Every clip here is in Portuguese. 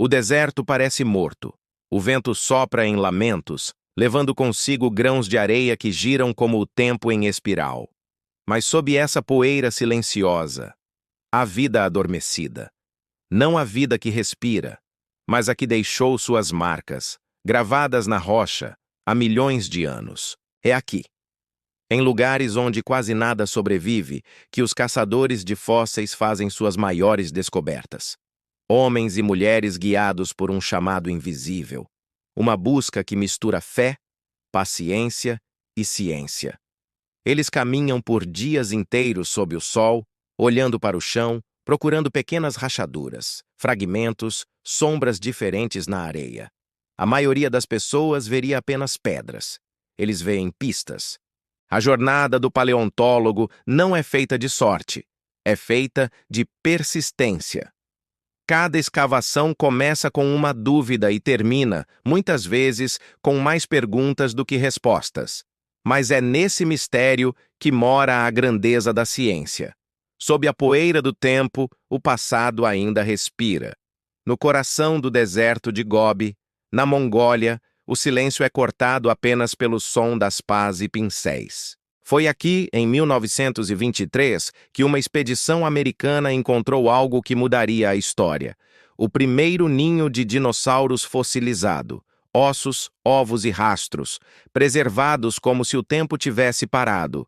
O deserto parece morto. O vento sopra em lamentos, levando consigo grãos de areia que giram como o tempo em espiral. Mas sob essa poeira silenciosa, há vida adormecida. Não a vida que respira, mas a que deixou suas marcas, gravadas na rocha, há milhões de anos. É aqui, em lugares onde quase nada sobrevive, que os caçadores de fósseis fazem suas maiores descobertas. Homens e mulheres guiados por um chamado invisível. Uma busca que mistura fé, paciência e ciência. Eles caminham por dias inteiros sob o sol, olhando para o chão, procurando pequenas rachaduras, fragmentos, sombras diferentes na areia. A maioria das pessoas veria apenas pedras. Eles veem pistas. A jornada do paleontólogo não é feita de sorte, é feita de persistência. Cada escavação começa com uma dúvida e termina, muitas vezes, com mais perguntas do que respostas. Mas é nesse mistério que mora a grandeza da ciência. Sob a poeira do tempo, o passado ainda respira. No coração do deserto de Gobi, na Mongólia, o silêncio é cortado apenas pelo som das pás e pincéis. Foi aqui, em 1923, que uma expedição americana encontrou algo que mudaria a história. O primeiro ninho de dinossauros fossilizado. Ossos, ovos e rastros, preservados como se o tempo tivesse parado.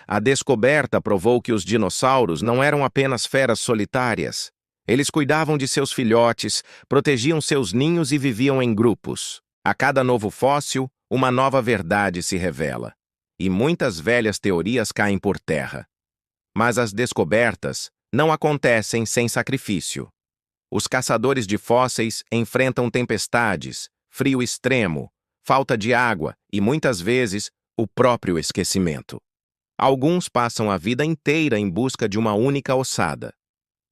A descoberta provou que os dinossauros não eram apenas feras solitárias. Eles cuidavam de seus filhotes, protegiam seus ninhos e viviam em grupos. A cada novo fóssil, uma nova verdade se revela. E muitas velhas teorias caem por terra. Mas as descobertas não acontecem sem sacrifício. Os caçadores de fósseis enfrentam tempestades, frio extremo, falta de água e, muitas vezes, o próprio esquecimento. Alguns passam a vida inteira em busca de uma única ossada.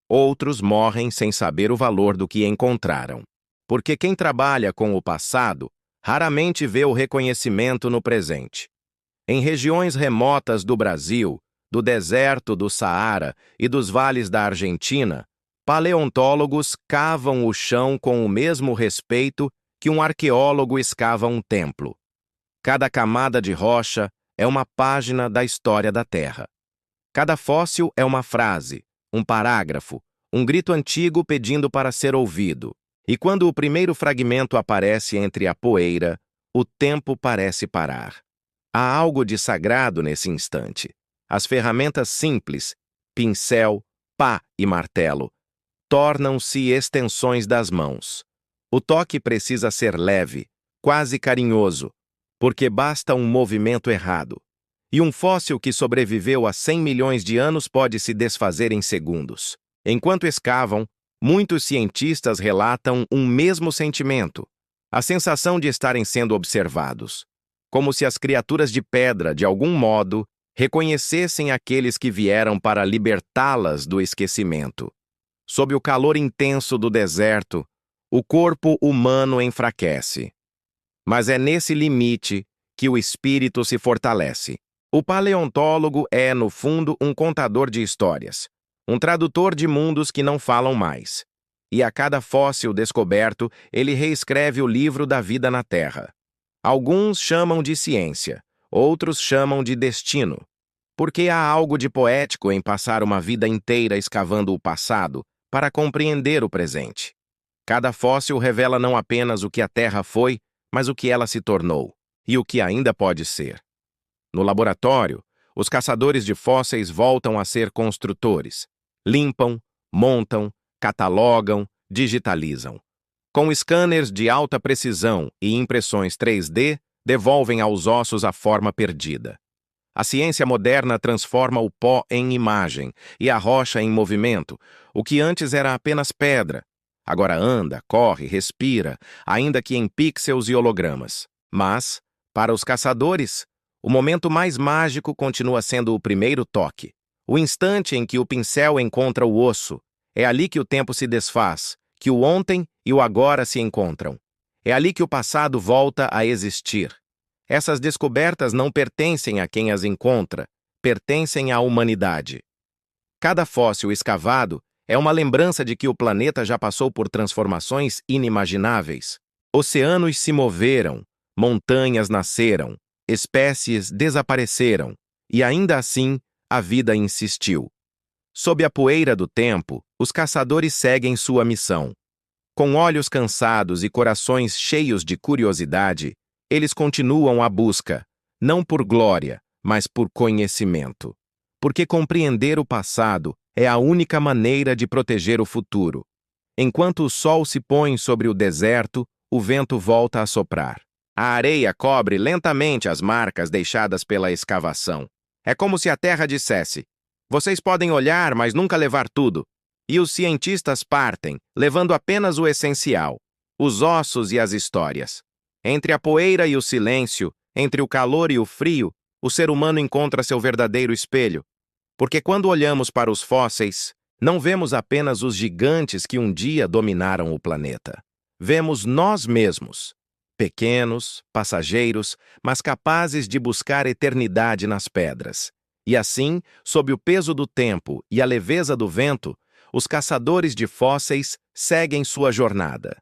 Outros morrem sem saber o valor do que encontraram. Porque quem trabalha com o passado raramente vê o reconhecimento no presente. Em regiões remotas do Brasil, do deserto do Saara e dos vales da Argentina, paleontólogos cavam o chão com o mesmo respeito que um arqueólogo escava um templo. Cada camada de rocha é uma página da história da Terra. Cada fóssil é uma frase, um parágrafo, um grito antigo pedindo para ser ouvido. E quando o primeiro fragmento aparece entre a poeira, o tempo parece parar. Há algo de sagrado nesse instante. As ferramentas simples, pincel, pá e martelo, tornam-se extensões das mãos. O toque precisa ser leve, quase carinhoso, porque basta um movimento errado. E um fóssil que sobreviveu a 100 milhões de anos pode se desfazer em segundos. Enquanto escavam, muitos cientistas relatam um mesmo sentimento, a sensação de estarem sendo observados. Como se as criaturas de pedra, de algum modo, reconhecessem aqueles que vieram para libertá-las do esquecimento. Sob o calor intenso do deserto, o corpo humano enfraquece. Mas é nesse limite que o espírito se fortalece. O paleontólogo é, no fundo, um contador de histórias, um tradutor de mundos que não falam mais. E a cada fóssil descoberto, ele reescreve o livro da vida na Terra. Alguns chamam de ciência, outros chamam de destino, porque há algo de poético em passar uma vida inteira escavando o passado para compreender o presente. Cada fóssil revela não apenas o que a Terra foi, mas o que ela se tornou, e o que ainda pode ser. No laboratório, os caçadores de fósseis voltam a ser construtores. Limpam, montam, catalogam, digitalizam. Com scanners de alta precisão e impressões 3D, devolvem aos ossos a forma perdida. A ciência moderna transforma o pó em imagem e a rocha em movimento, o que antes era apenas pedra. Agora anda, corre, respira, ainda que em pixels e hologramas. Mas, para os caçadores, o momento mais mágico continua sendo o primeiro toque. O instante em que o pincel encontra o osso. É ali que o tempo se desfaz, que o ontem e o agora se encontram. É ali que o passado volta a existir. Essas descobertas não pertencem a quem as encontra, pertencem à humanidade. Cada fóssil escavado É uma lembrança de que o planeta já passou por transformações inimagináveis. Oceanos se moveram, montanhas nasceram, espécies desapareceram, e ainda assim a vida insistiu. Sob a poeira do tempo, os caçadores seguem sua missão. Com olhos cansados e corações cheios de curiosidade, eles continuam a busca, não por glória, mas por conhecimento. Porque compreender o passado é a única maneira de proteger o futuro. Enquanto o sol se põe sobre o deserto, o vento volta a soprar. A areia cobre lentamente as marcas deixadas pela escavação. É como se a terra dissesse: vocês podem olhar, mas nunca levar tudo. E os cientistas partem, levando apenas o essencial: os ossos e as histórias. Entre a poeira e o silêncio, entre o calor e o frio, o ser humano encontra seu verdadeiro espelho. Porque quando olhamos para os fósseis, não vemos apenas os gigantes que um dia dominaram o planeta. Vemos nós mesmos, pequenos, passageiros, mas capazes de buscar eternidade nas pedras. E assim, sob o peso do tempo e a leveza do vento, os caçadores de fósseis seguem sua jornada.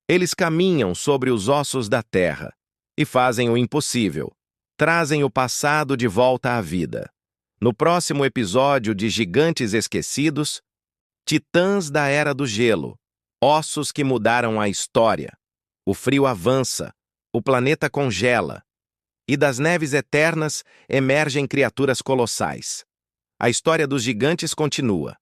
Eles caminham sobre os ossos da terra e fazem o impossível. Trazem o passado de volta à vida. No próximo episódio de Gigantes Esquecidos, Titãs da Era do Gelo, ossos que mudaram a história. O frio avança, o planeta congela, e das neves eternas emergem criaturas colossais. A história dos gigantes continua.